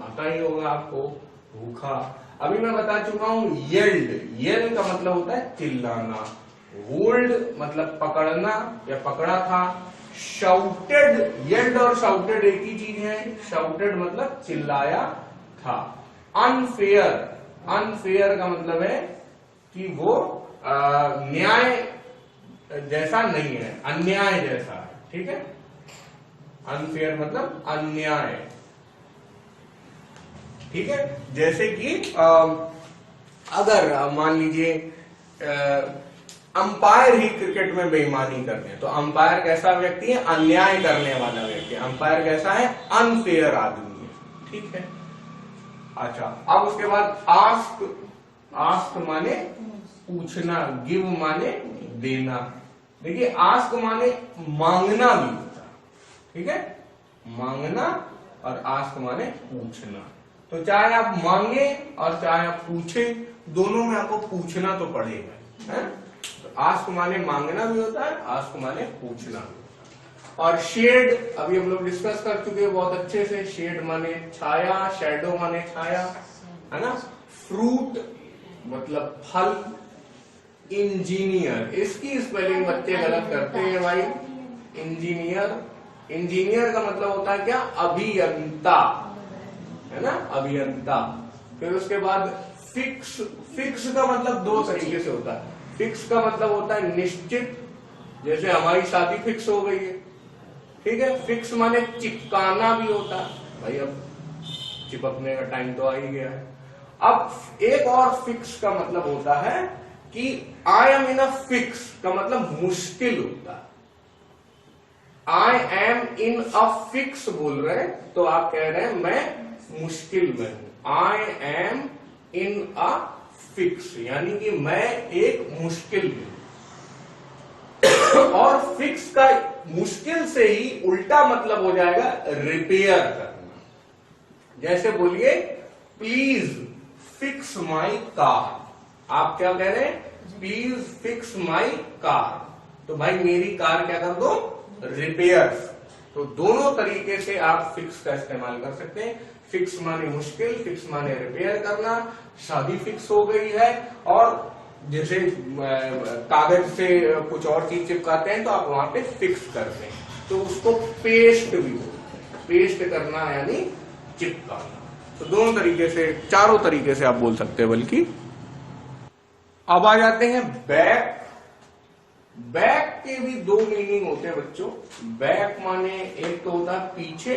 आता ही होगा आपको, भूखा। अभी मैं बता चुका हूं येल्ड। येल्ड का मतलब होता है चिल्लाना। होल्ड मतलब पकड़ना या पकड़ा था। शाउटेड, येल्ड और शाउटेड एक ही चीज है। शाउटेड मतलब चिल्लाया था। अनफेयर, अनफेयर का मतलब है कि वो न्याय जैसा नहीं है, अन्याय जैसा है। ठीक है, अनफेयर मतलब अन्याय। ठीक है, जैसे कि अगर मान लीजिए अंपायर ही क्रिकेट में बेईमानी करते हैं, तो अंपायर कैसा व्यक्ति है, अन्याय करने वाला व्यक्ति। अंपायर कैसा है, अनफेयर आदमी है। ठीक है। अच्छा, अब उसके बाद आस्क। आस्क माने पूछना, गिव माने देना। देखिए, आस्क माने मांगना भी होता है। ठीक है, मांगना और आस्क माने पूछना। तो चाहे आप मांगे और चाहे आप पूछे, दोनों में आपको पूछना तो पड़ेगा, है? आस्क माने मांगना भी होता है, आस्क माने पूछना भी होता है। और शेड अभी हम लोग डिस्कस कर चुके हैं बहुत अच्छे से। शेड माने छाया, शैडो माने छाया, है ना। फ्रूट मतलब फल। इंजीनियर, इसकी स्पेलिंग बच्चे गलत करते हैं भाई। इंजीनियर, इंजीनियर का मतलब होता है क्या, अभियंता, है ना, अभियंता। फिर उसके बाद फिक्स। फिक्स का मतलब 2 तरीके से होता है। फिक्स का मतलब होता है निश्चित, जैसे हमारी शादी फिक्स हो गई है। ठीक है, फिक्स माने चिपकाना भी होता है भाई, अब चिपकने का टाइम तो आ ही गया है। अब एक और फिक्स का मतलब होता है कि I am in a fix का मतलब मुश्किल होता है। I am in a fix बोल रहे हैं तो आप कह रहे हैं मैं मुश्किल में हूं। I am in a fix यानी कि मैं एक मुश्किल में हूं। और फिक्स का मुश्किल से ही उल्टा मतलब हो जाएगा रिपेयर करना। जैसे बोलिए प्लीज फिक्स माई कार। आप क्या कह रहे हैं, प्लीज फिक्स माई कार। तो भाई मेरी कार क्या कर दो, रिपेयर। तो दोनों तरीके से आप फिक्स का इस्तेमाल कर सकते हैं। फिक्स माने मुश्किल, फिक्स माने रिपेयर करना। शादी फिक्स हो गई है, और जैसे कागज से कुछ और चीज चिपकाते हैं तो आप वहां पे फिक्स करते हैं, तो उसको पेस्ट भी बोलते हैं। पेस्ट करना यानी चिपकाना। तो दोनों तरीके से, चारों तरीके से आप बोल सकते हैं। बल्कि अब आ जाते हैं बैक। बैक के भी 2 मीनिंग होते हैं बच्चों। बैक माने एक तो होता है पीछे,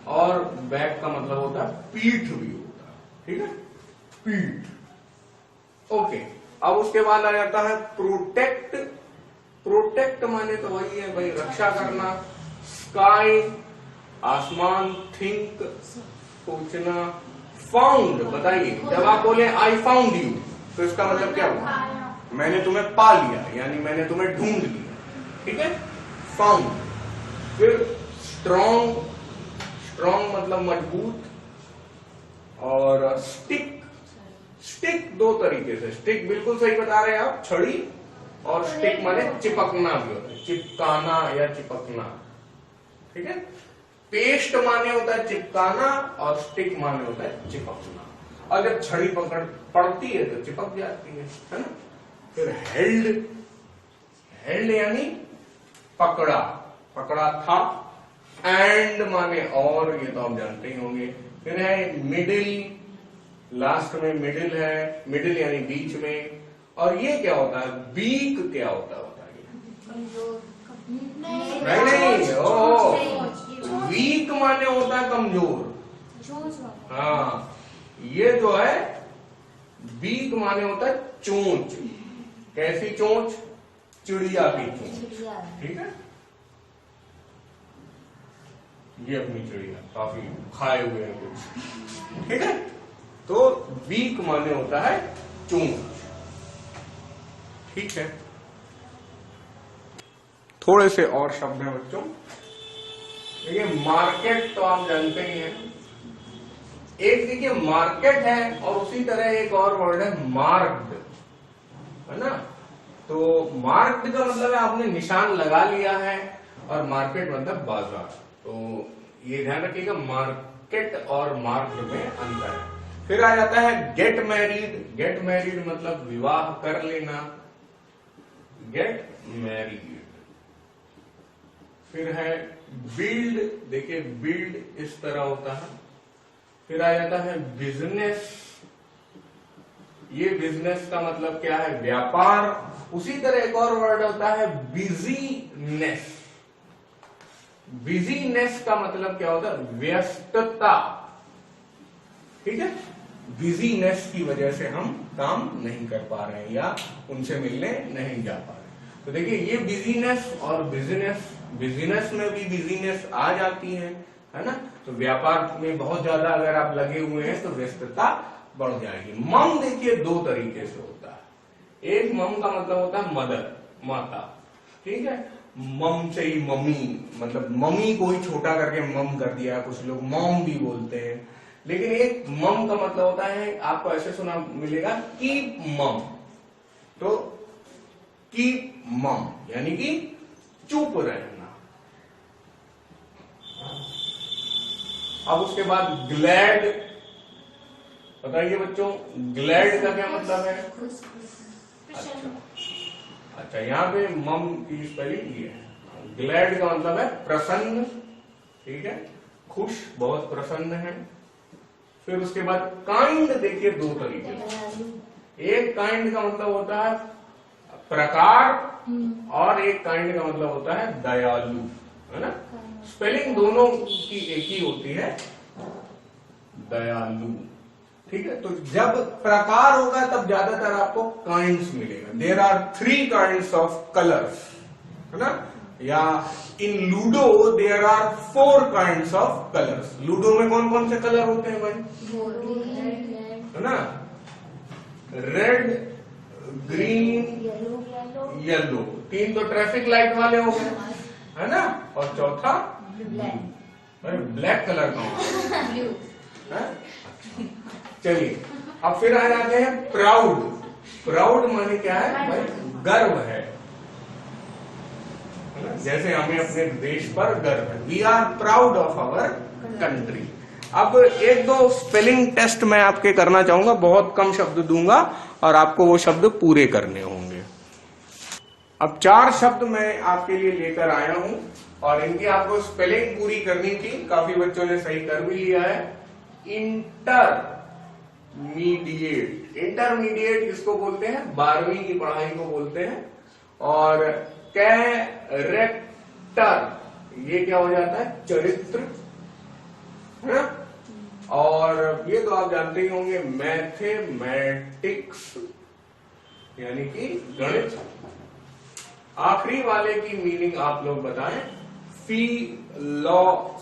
और बैक का मतलब होता है पीठ भी होता है। ठीक है, पीठ। ओके, अब उसके बाद आ जाता है प्रोटेक्ट। प्रोटेक्ट माने तो वही है भाई, रक्षा करना। स्काई आसमान, थिंक खोजना, फाउंड, बताइए जब आप बोले आई फाउंड यू तो इसका मतलब क्या हुआ? मैंने तुम्हें पा लिया, यानी मैंने तुम्हें ढूंढ लिया, ठीक है, फाउंड। फिर स्ट्रॉन्ग, स्ट्रॉन्ग मतलब मजबूत, और स्टिक, स्टिक दो तरीके से, स्टिक बिल्कुल सही बता रहे हैं आप, छड़ी, और स्टिक माने चिपकना भी होता है, चिपकाना या चिपकना, ठीक है। पेस्ट माने होता है चिपकाना और स्टिक माने होता है चिपकना, और जब छड़ी पकड़ पड़ती है तो चिपक जाती है ना। फिर हेल्ड, हेल्ड यानी पकड़ा, पकड़ा था। एंड माने और, ये तो आप जानते ही होंगे। फिर है मिडिल, लास्ट में मिडिल है, मिडिल यानी बीच में। और ये क्या होता है? बीक क्या होता है बताइए? नहीं, ओ वीक माने होता है कमजोर। हाँ, ये जो है बीक माने होता है चोंच। कैसी चोंच? चिड़िया की चोंच, ठीक है। ये अपनी चिड़िया काफी खाए हुए हैं कुछ, ठीक है। तो वीक माने होता है चोंच, ठीक है। थोड़े से और शब्द हैं बच्चों। देखिए मार्केट तो आप जानते ही हैं। एक देखिए मार्केट है, और उसी तरह एक और वर्ड है मार्क्ड, है ना। तो मार्क्ड का मतलब है आपने निशान लगा लिया है, और मार्केट मतलब बाजार। तो ये ध्यान रखिएगा, मार्केट और मार्क्ड में अंतर है। फिर आ जाता है गेट मैरिड। गेट मैरिड मतलब विवाह कर लेना, गेट मैरिड। फिर है बिल्ड, देखिए बिल्ड इस तरह होता है। फिर आ जाता है बिजनेस। ये बिजनेस का मतलब क्या है? व्यापार। उसी तरह एक और वर्ड होता है बिजीनेस। बिजीनेस का मतलब क्या होता है? व्यस्तता, ठीक है। बिजीनेस की वजह से हम काम नहीं कर पा रहे हैं या उनसे मिलने नहीं जा पा रहे। तो देखिए ये बिजीनेस और बिजनेस, बिजनेस में भी बिजीनेस आ जाती है ना। तो व्यापार में बहुत ज्यादा अगर आप लगे हुए हैं तो व्यस्तता बढ़ जाएगी। मम देखिए दो तरीके से होता है। एक मम का मतलब होता है मदर, माता, ठीक है। मम से ही मम्मी, मतलब मम्मी को ही छोटा करके मम कर दिया, कुछ लोग मॉम भी बोलते हैं। लेकिन एक मम का मतलब होता है, आपको ऐसे सुना मिलेगा कीप मम। तो कीप मम यानी कि चुप रहना। अब उसके बाद ग्लैड, बताइए बच्चों ग्लैड का क्या मतलब है? अच्छा, यहाँ पे मम की स्पेलिंग ये है। ग्लैड का मतलब है प्रसन्न, ठीक है, खुश, बहुत प्रसन्न है। फिर उसके बाद काइंड देखिए दो तरीके से। एक काइंड का मतलब होता है प्रकार, और एक काइंड का मतलब होता है दयालु, है ना। स्पेलिंग दोनों की एक ही होती है, दयालु, ठीक है। तो जब प्रकार होगा तब ज्यादातर आपको काइंड्स मिलेगा। There are 3 kinds of colours, है ना। या in ludo there are 4 kinds of colours. Ludo में कौन कौन से कलर होते हैं भाई? है ना, रेड, ग्रीन, येलो। 3 तो ट्रैफिक लाइट वाले हो गए, है ना, और चौथा ब्लैक कलर का होता है। चलिए अब फिर आ जाते हैं प्राउड। प्राउड माने क्या है भाई? गर्व है ना? जैसे हमें अपने देश पर गर्व है, we are proud of our country. अब एक दो स्पेलिंग टेस्ट मैं आपके करना चाहूंगा, बहुत कम शब्द दूंगा और आपको वो शब्द पूरे करने होंगे। अब 4 शब्द मैं आपके लिए लेकर आया हूं और इनकी आपको स्पेलिंग पूरी करनी थी। काफी बच्चों ने सही कर भी लिया है। इंटरमीडिएट, इंटरमीडिएट किसको बोलते हैं? 12वीं की पढ़ाई को बोलते हैं। और कैरेक्टर, ये क्या हो जाता है? चरित्र, है ना। और ये तो आप जानते ही होंगे मैथमेटिक्स यानी कि गणित। आखिरी वाले की मीनिंग आप लोग बताएं। फिलॉसफी,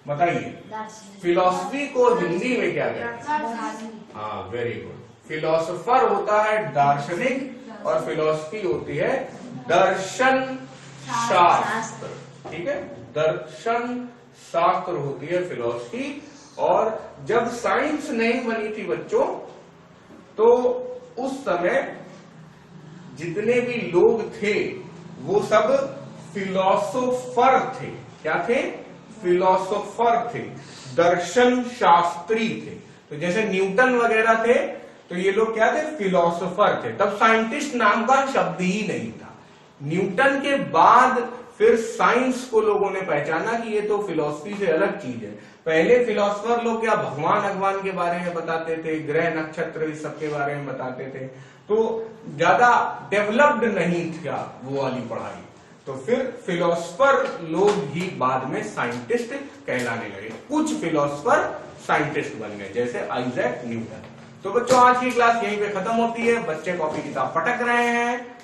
बताइए दार्शनिक। फिलॉसफी को हिंदी में क्या कहते हैं? दार्शनिक। हाँ, वेरी गुड। फिलोसोफर होता है दार्शनिक और फिलॉसफी होती है दर्शन शास्त्र। ठीक है, दर्शन शास्त्र होती है फिलॉसफी। और जब साइंस नहीं बनी थी बच्चों, तो उस समय जितने भी लोग थे वो सब फिलोसोफर थे। क्या थे? फिलोसोफर थे, दर्शन शास्त्री थे। तो जैसे न्यूटन वगैरह थे, तो ये लोग क्या थे? फिलोसोफर थे। तब साइंटिस्ट नाम का शब्द ही नहीं था। न्यूटन के बाद फिर साइंस को लोगों ने पहचाना कि ये तो फिलॉसफी से अलग चीज है। पहले फिलोसोफर लोग क्या भगवान के बारे में बताते थे, ग्रह नक्षत्र इस सब के बारे में बताते थे, तो ज्यादा डेवलप्ड नहीं था वो वाली पढ़ाई। तो फिर फिलोसोफर लोग ही बाद में साइंटिस्ट कहलाने लगे। कुछ फिलोसोफर साइंटिस्ट बन गए, जैसे आइजैक न्यूटन। तो बच्चों, आज की क्लास यहीं पे खत्म होती है। बच्चे कॉपी किताब पटक रहे हैं।